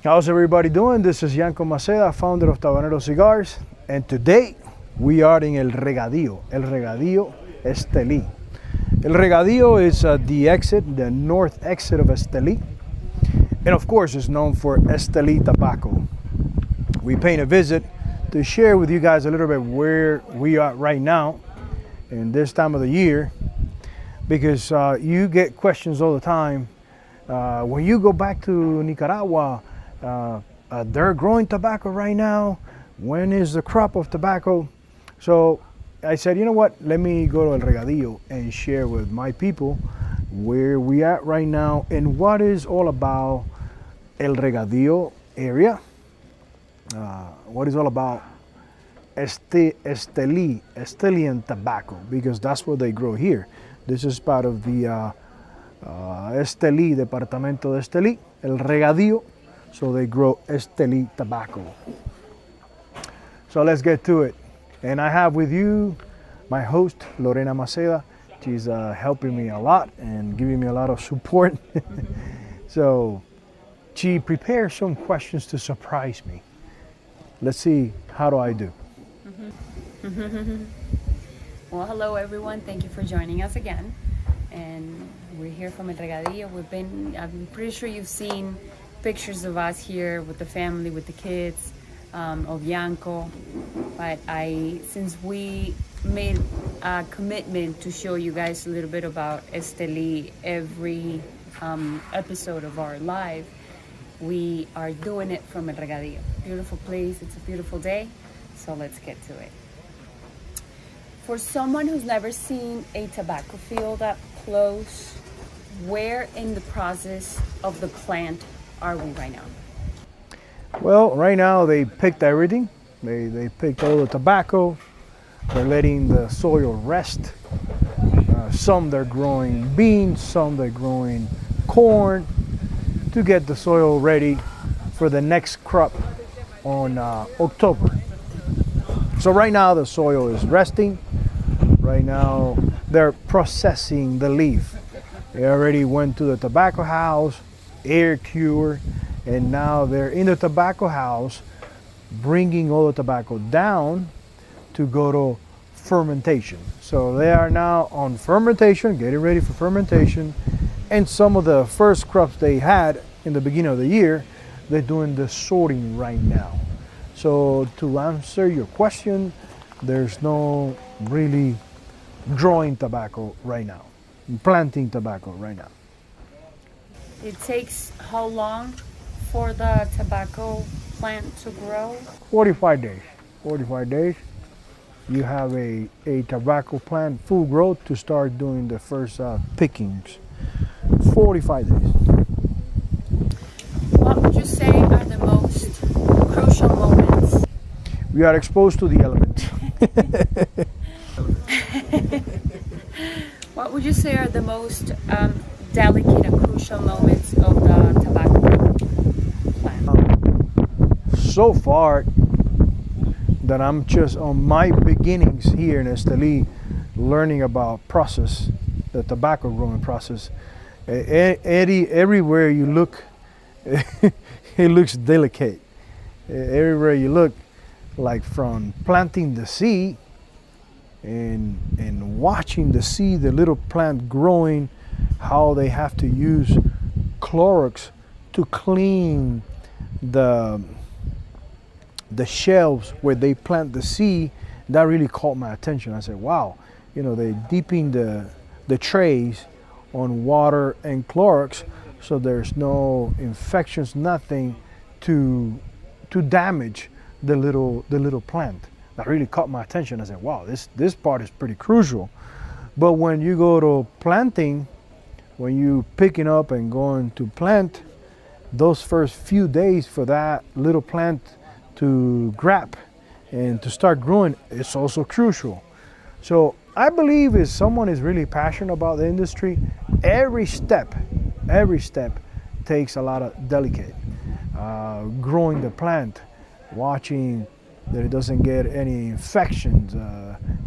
How's everybody doing? This is Yanko, founder of Tabanero Cigars, and today we are in El Regadío Estelí. El Regadío is the north exit of Estelí, and of course it's known for Estelí tobacco. We paid a visit to share with you guys a little bit where we are right now in this time of the year, because you get questions all the time. When you go back to Nicaragua, they're growing tobacco right now. When is the crop of tobacco? So I said, you know what? Let me go to El Regadío and share with my people where we at right now and what is all about El Regadío area. What is all about Estelian tobacco, because that's what they grow here. This is part of the Estelí, Departamento de Estelí, El Regadío. So they grow Estelí tobacco. So let's get to it. And I have with you my host, Lorena Maceda. She's helping me a lot and giving me a lot of support. So she prepared some questions to surprise me. Let's see, how do I do? Well, hello everyone. Thank you for joining us again. And we're here from El Regadío. I'm pretty sure you've seen pictures of us here with the family, with the kids, of Yanko. But since we made a commitment to show you guys a little bit about Estelí every episode of our live, we are doing it from El Regadío. Beautiful place, it's a beautiful day, so let's get to it. For someone who's never seen a tobacco field up close, where in the process of the plant are we right now? Well, right now they picked everything. They picked all the tobacco. They're letting the soil rest. Some they're growing beans, some they're growing corn to get the soil ready for the next crop on October. So right now the soil is resting. Right now they're processing the leaf. They already went to the tobacco house, air cure, and now they're in the tobacco house bringing all the tobacco down to go to fermentation. So they are now on fermentation, getting ready for fermentation, and some of the first crops they had in the beginning of the year, they're doing the sorting right now. So to answer your question, there's no really growing tobacco right now, planting tobacco right now. It takes how long for the tobacco plant to grow? 45 days. 45 days. You have a tobacco plant full growth to start doing the first pickings. 45 days. What would you say are the most crucial moments? We are exposed to the elements. What would you say are the most delicate and crucial moments of the tobacco plant? So far, that I'm just on my beginnings here in Estelí, learning about the tobacco growing process. Everywhere you look, it looks delicate. Everywhere you look, like from planting the seed and watching the seed, the little plant growing, how they have to use Clorox to clean the shelves where they plant the seed. That really caught my attention. I said, wow, they're dipping the trays on water and Clorox so there's no infections, nothing to damage the little plant. That really caught my attention. I said, wow, this part is pretty crucial. But when you go to planting, when you picking up and going to plant, those first few days for that little plant to grab and to start growing, it's also crucial. So I believe if someone is really passionate about the industry, every step takes a lot of delicate. Growing the plant, watching that it doesn't get any infections,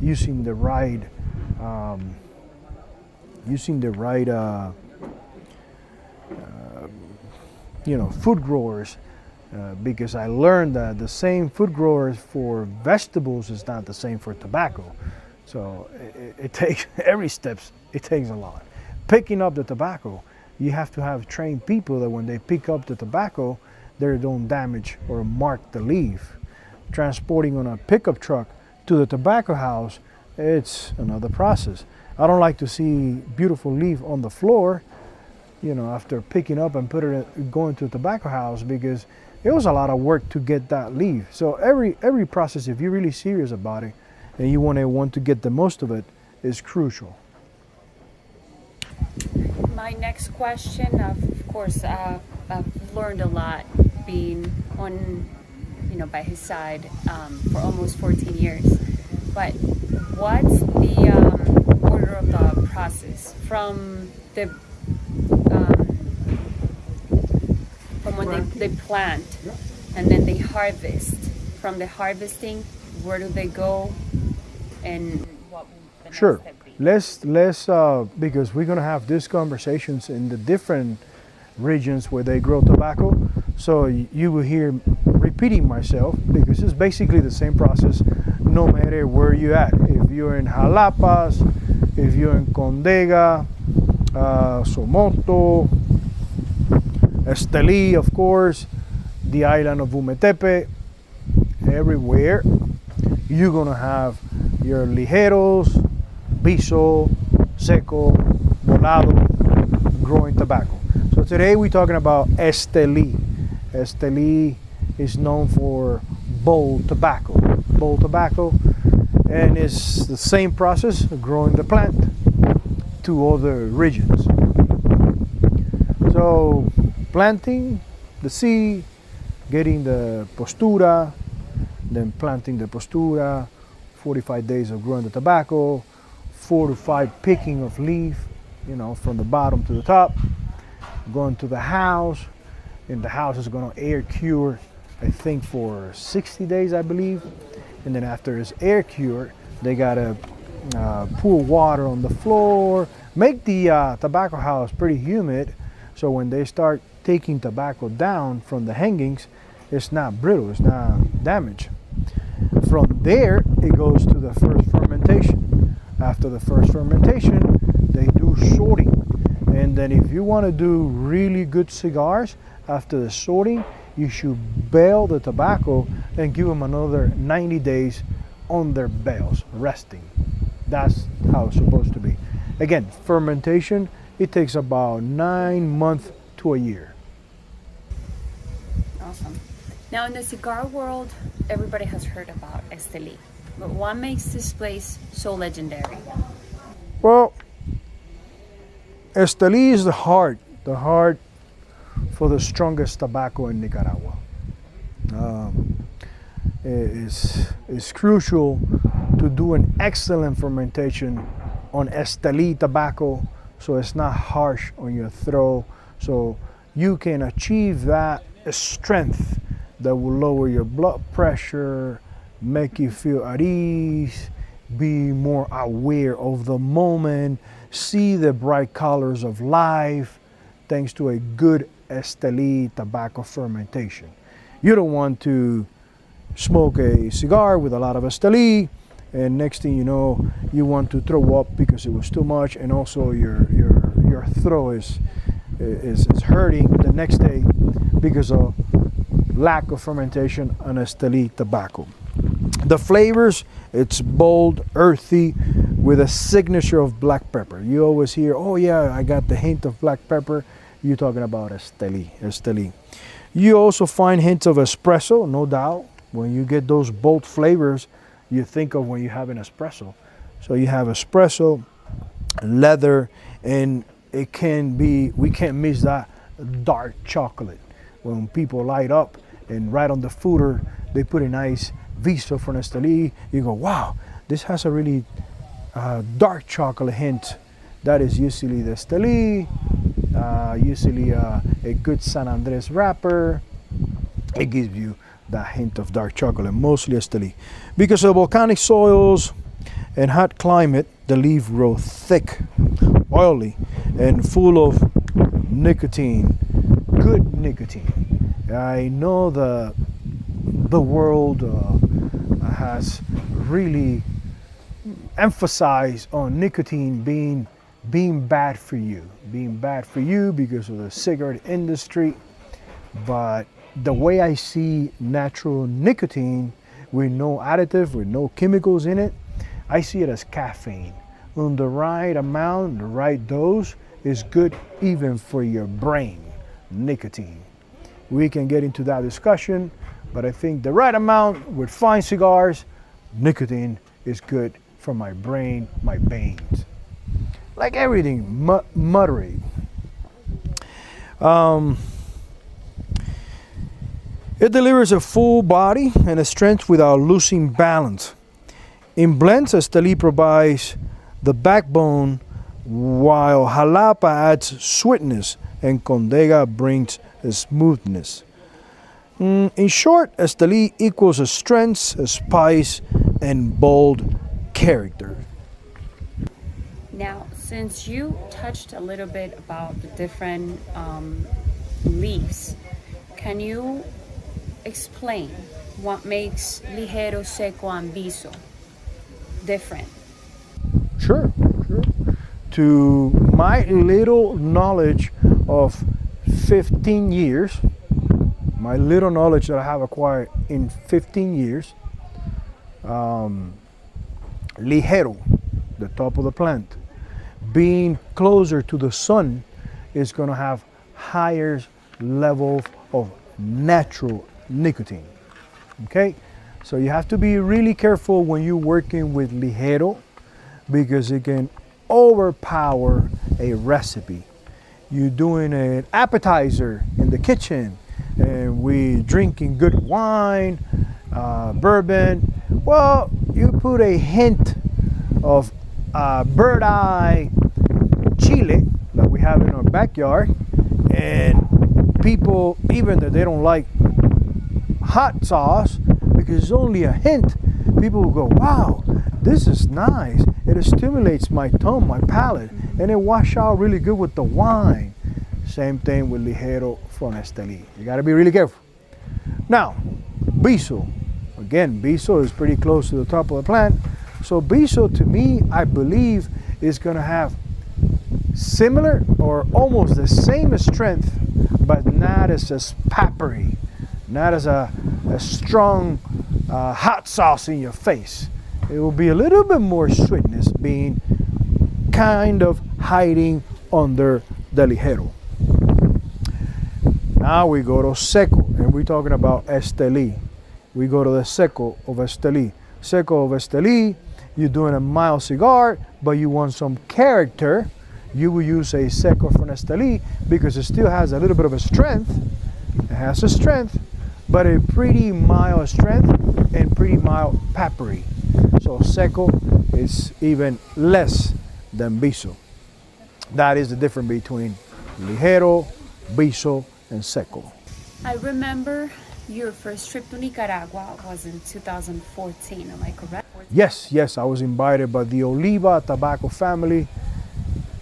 using the right food growers because I learned that the same food growers for vegetables is not the same for tobacco. So it takes every steps. It takes a lot. Picking up the tobacco, you have to have trained people that when they pick up the tobacco, they don't damage or mark the leaf. Transporting on a pickup truck to the tobacco house, it's another process. I don't like to see beautiful leaf on the floor, after picking up and going to the tobacco house, because it was a lot of work to get that leaf. So every process, if you're really serious about it and you want to get the most of it, is crucial. My next question, of course, I've learned a lot being on, by his side for almost 14 years. But what's the order of the process from when they plant and then they harvest? From the harvesting, where do they go, and what will the next Sure. step be? Let's because we're gonna have these conversations in the different regions where they grow tobacco. So you will hear repeating myself because it's basically the same process no matter where you're at. If you're in Jalapas, if you're in Condega, Somoto, Estelí, of course, the island of Umetepe, everywhere, you're gonna have your ligeros, biso, seco, volado, growing tobacco. So today we're talking about Estelí. Estelí is known for bold tobacco, and it's the same process of growing the plant to other regions. So planting the seed, getting the postura, then planting the postura, 45 days of growing the tobacco, 4 to 5 picking of leaf, from the bottom to the top, going to the house, and the house is going to air cure, I think for 60 days, I believe. And then after it's air cured, they got to pour water on the floor, make the tobacco house pretty humid, so when they start taking tobacco down from the hangings, it's not brittle, it's not damaged. From there, it goes to the first fermentation. After the first fermentation, they do sorting. And then if you want to do really good cigars, after the sorting, you should bale the tobacco and give them another 90 days on their bales, resting. That's how it's supposed to be. Again, fermentation, it takes about 9 months to a year. Awesome. Now, in the cigar world, everybody has heard about Estelí. But what makes this place so legendary? Well, Estelí is the heart for the strongest tobacco in Nicaragua. It's crucial to do an excellent fermentation on Estelí tobacco so it's not harsh on your throat, so you can achieve that strength that will lower your blood pressure, make you feel at ease, be more aware of the moment, see the bright colors of life, thanks to a good Estelí tobacco fermentation. You don't want to smoke a cigar with a lot of Estelí, and next thing you know, you want to throw up because it was too much, and also your throat is hurting the next day because of lack of fermentation on Estelí tobacco. The flavors, it's bold, earthy, with a signature of black pepper. You always hear, oh yeah, I got the hint of black pepper. You're talking about Estelí. You also find hints of espresso, no doubt. When you get those bold flavors, you think of when you have an espresso. So you have espresso, leather, and it can be, we can't miss that dark chocolate. When people light up and right on the footer, they put a nice Viso from Estelí, you go, wow, this has a really dark chocolate hint. That is usually the Estelí, usually a good San Andres wrapper. It gives you that hint of dark chocolate, mostly Estelí. Because of volcanic soils and hot climate, the leaf grows thick, oily, and full of nicotine, good nicotine. I know the world has really emphasized on nicotine being bad for you, because of the cigarette industry. But the way I see natural nicotine with no additive, with no chemicals in it, I see it as caffeine. On the right amount, the right dose is good even for your brain, nicotine. We can get into that discussion, but I think the right amount with fine cigars, nicotine is good for my brain, my veins. Like everything, moderate. It delivers a full body and a strength without losing balance. In blends, Estelí provides the backbone, while Jalapa adds sweetness and Condega brings a smoothness. In short, Estelí equals a strength, a spice, and bold character. Now, since you touched a little bit about the different leaves, can you explain what makes ligero, seco, and viso different? Sure. To my little knowledge of 15 years, my little knowledge that I have acquired in 15 years, ligero, the top of the plant, being closer to the sun, is going to have higher level of natural nicotine. Okay, so you have to be really careful when you're working with ligero, because it can overpower a recipe. You're doing an appetizer in the kitchen and we drinking good wine, bourbon. Well, you put a hint of bird eye chile that we have in our backyard, and people, even though they don't like hot sauce, because it's only a hint, people will go, wow, this is nice. It stimulates my tongue, my palate, and it washes out really good with the wine. Same thing with ligero from Estelí. You got to be really careful. Now, viso. Again, viso is pretty close to the top of the plant. So viso, to me, I believe is going to have similar or almost the same strength, but not as peppery, not as a strong hot sauce in your face. It will be a little bit more sweetness, being kind of hiding under the ligero. Now we go to seco, and we're talking about Estelí. We go to the seco of Estelí. Seco of Estelí, you're doing a mild cigar, but you want some character. You will use a seco from Estelí because it still has a little bit of a strength. It has a strength, but a pretty mild strength and pretty mild peppery. So seco is even less than viso. That is the difference between ligero, viso, and seco. I remember your first trip to Nicaragua was in 2014, am I correct? Yes, I was invited by the Oliva tobacco family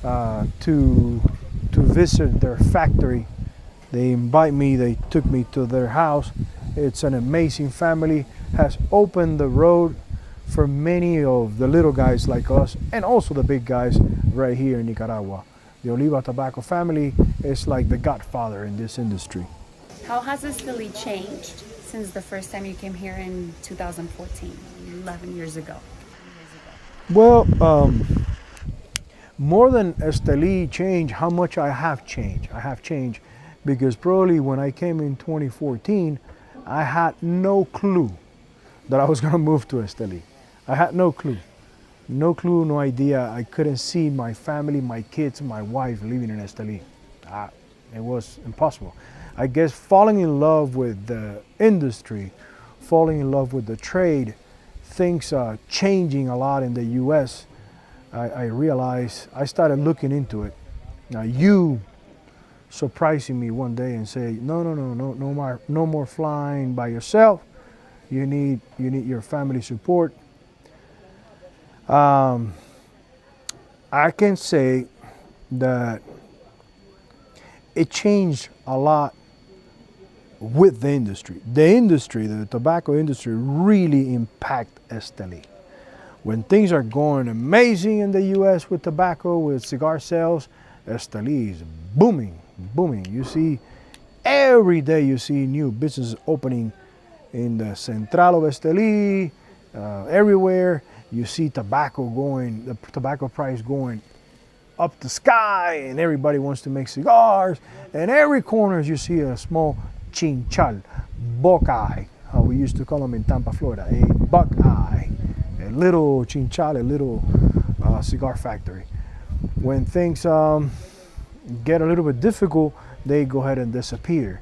to visit their factory. They invite me, they took me to their house. It's an amazing family, has opened the road for many of the little guys like us, and also the big guys right here in Nicaragua. The Oliva tobacco family is like the godfather in this industry. How has Estelí changed since the first time you came here in 2014, 11 years ago? Well, more than Estelí changed, how much I have changed. I have changed because probably when I came in 2014, I had no clue that I was going to move to Estelí. I had no clue. No clue, no idea. I couldn't see my family, my kids, my wife living in Estelí. It was impossible. I guess falling in love with the industry, falling in love with the trade, things are changing a lot in the U.S. I realized, I started looking into it. Now you surprising me one day and say, no more flying by yourself. You need your family support. I can say that it changed a lot with the industry. The industry, the tobacco industry, really impact Estelí. When things are going amazing in the U.S. with tobacco, with cigar sales, Estelí is booming, booming. You see, every day you see new businesses opening in the Central of Estelí, everywhere. You see tobacco going, the tobacco price going up the sky, and everybody wants to make cigars. And every corner you see a small chinchal, buckeye, how we used to call them in Tampa, Florida, a buckeye, a little chinchal, a little cigar factory. When things get a little bit difficult, they go ahead and disappear.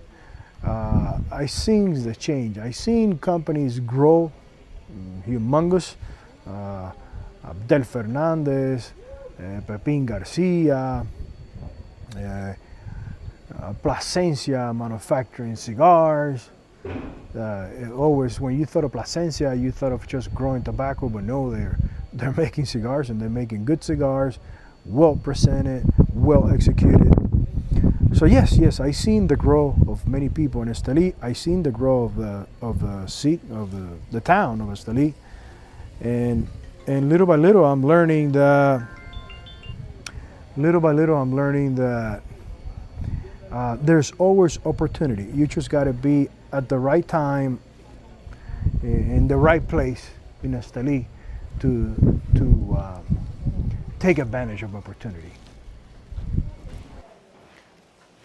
I seen the change. I seen companies grow humongous. Abdel Fernandez, Pepin Garcia, Plasencia manufacturing cigars. Always, when you thought of Plasencia, you thought of just growing tobacco, but no, they're making cigars, and they're making good cigars, well presented, well executed. So yes, I seen the growth of many people in Estelí. I seen the growth of the town of Estelí, and little by little I'm learning that there's always opportunity. You just got to be at the right time, in the right place in Estelí to take advantage of opportunity.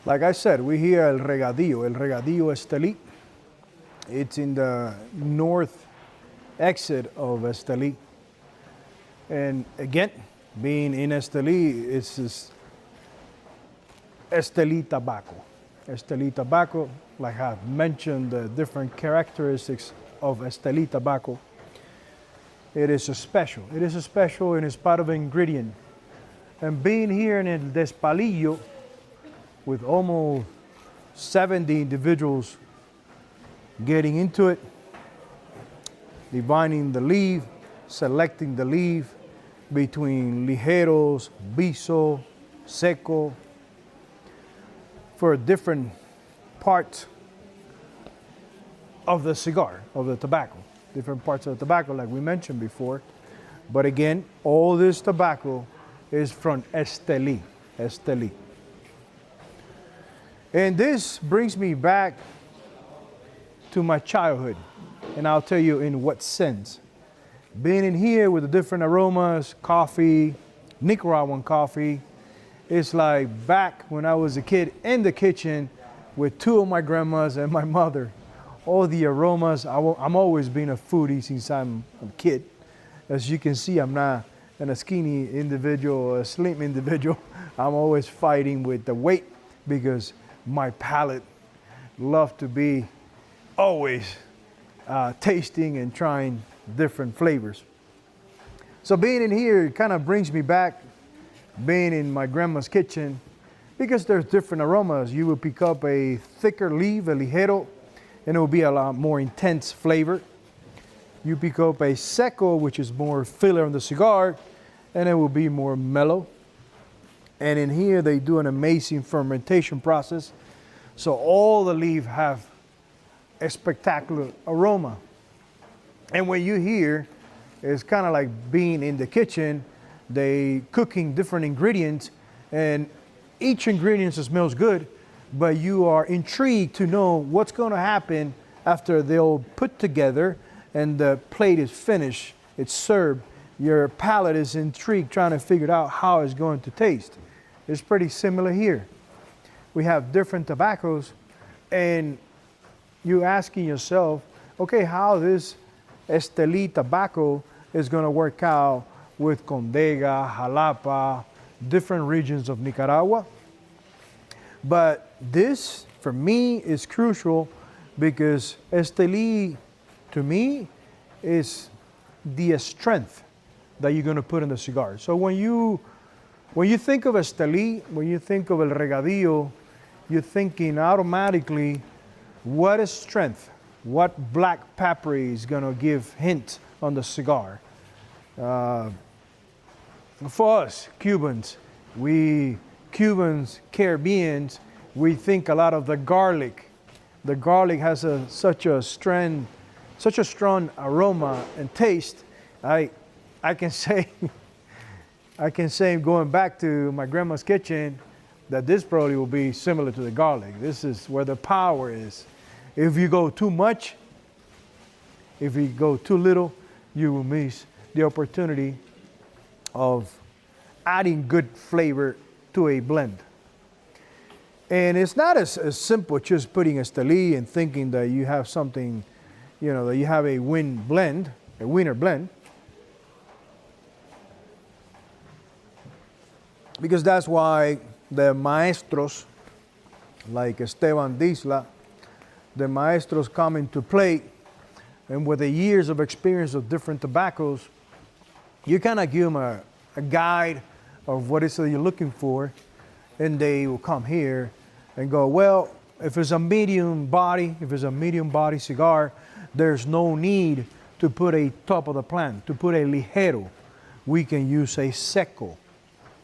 Like I said, we here at El Regadío Estelí. It's in the north exit of Estelí. And again, being in Estelí, it's just Estelí tobacco. Estelí tobacco, like I've mentioned, the different characteristics of Estelí tobacco. It is a special. It is a special, and it's part of an ingredient. And being here in El Despalillo, with almost 70 individuals getting into it, divining the leaf, selecting the leaf between ligeros, biso, seco, for different parts of the cigar, of the tobacco, different parts of the tobacco, like we mentioned before. But again, all this tobacco is from Estelí. And this brings me back to my childhood, and I'll tell you in what sense. Being in here with the different aromas, coffee, Nicaraguan coffee, it's like back when I was a kid in the kitchen with two of my grandmas and my mother. All the aromas, I'm always been a foodie since I'm a kid. As you can see, I'm not a skinny individual, a slim individual. I'm always fighting with the weight because my palate love to be always tasting and trying different flavors. So being in here kind of brings me back, being in my grandma's kitchen, because there's different aromas. You will pick up a thicker leaf, a ligero, and it will be a lot more intense flavor. You pick up a seco, which is more filler on the cigar, and it will be more mellow. And in here, they do an amazing fermentation process. So all the leaves have a spectacular aroma. And when you hear, it's kind of like being in the kitchen, they cooking different ingredients, and each ingredient smells good, but you are intrigued to know what's going to happen after they'll put together and the plate is finished, it's served. Your palate is intrigued trying to figure out how it's going to taste. It's pretty similar here. We have different tobaccos, and you asking yourself, okay, how this Estelí tobacco is going to work out with Condega, Jalapa, different regions of Nicaragua. But this, for me, is crucial because Estelí, to me, is the strength that you're going to put in the cigar. So when you think of Estelí, when you think of El Regadío, you're thinking automatically, what is strength? What black pepper is going to give hint on the cigar? For us, Cubans, Caribbeans, we think a lot of the garlic the garlic has such a strong aroma and taste. I can say I can say going back to my grandma's kitchen that this probably will be similar to the garlic. This is where the power is. If you go too much, if you go too little, you will miss the opportunity of adding good flavor to a blend. And it's not as simple just putting Estelí and thinking that you have something, you know, that you have a winner blend. Because that's why the maestros, like Esteban Disla, the maestros come into play, and with the years of experience of different tobaccos, you kind of give them a guide of what it is that you're looking for, and they will come here and go, well, if it's a medium body cigar, there's no need to put a top of the plant, to put a ligero. We can use a seco.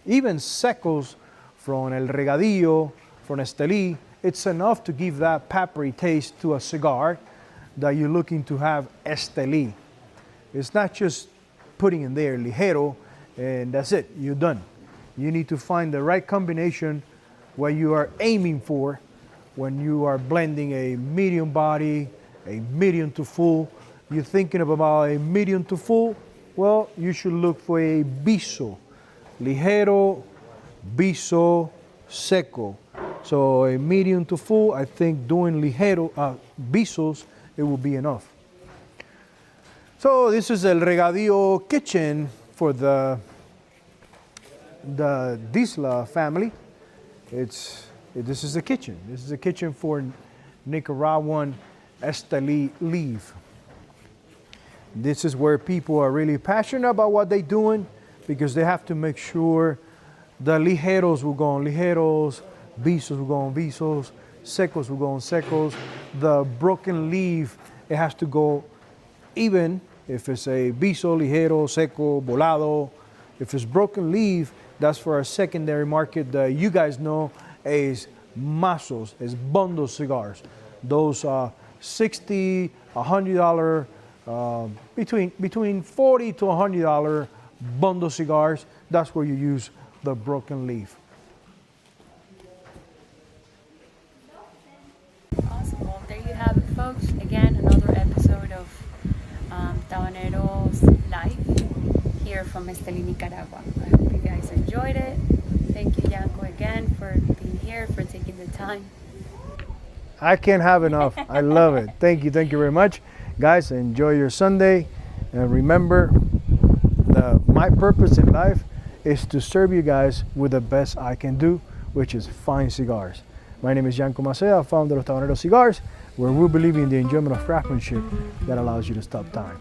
Even secos from El Regadío, from Estelí, it's enough to give that peppery taste to a cigar that you're looking to have Estelí. It's not just putting in there ligero and that's it, you're done. You need to find the right combination what you are aiming for when you are blending a medium body, a medium to full. You're thinking about a medium to full, well, you should look for a biso, ligero, biso, seco. So a medium to full, I think doing ligero, bisos, it will be enough. So this is El Regadío kitchen for the Disla family. This is the kitchen. This is the kitchen for Nicaraguan Estelí leaf. This is where people are really passionate about what they're doing because they have to make sure the ligeros will go on ligeros, bisos will go on bisos, secos will go on secos. The broken leaf, it has to go even if it's a biso, ligero, seco, volado. If it's broken leaf, that's for our secondary market that you guys know as mazos, as bundle cigars. Those $60, $100, between $40 to $100 bundle cigars. That's where you use the broken leaf. Awesome. Well, there you have it, folks. Again, another episode of Tabanero's Live here from Estelí, Nicaragua. I hope you guys enjoyed it. Thank you, Yanko, again for being here, for taking the time. I can't have enough. I love it. Thank you very much. Guys, enjoy your Sunday. And remember, my purpose in life is to serve you guys with the best I can do, which is fine cigars. My name is Yanko Macea, founder of Tabanero Cigars, where we believe in the enjoyment of craftsmanship that allows you to stop time.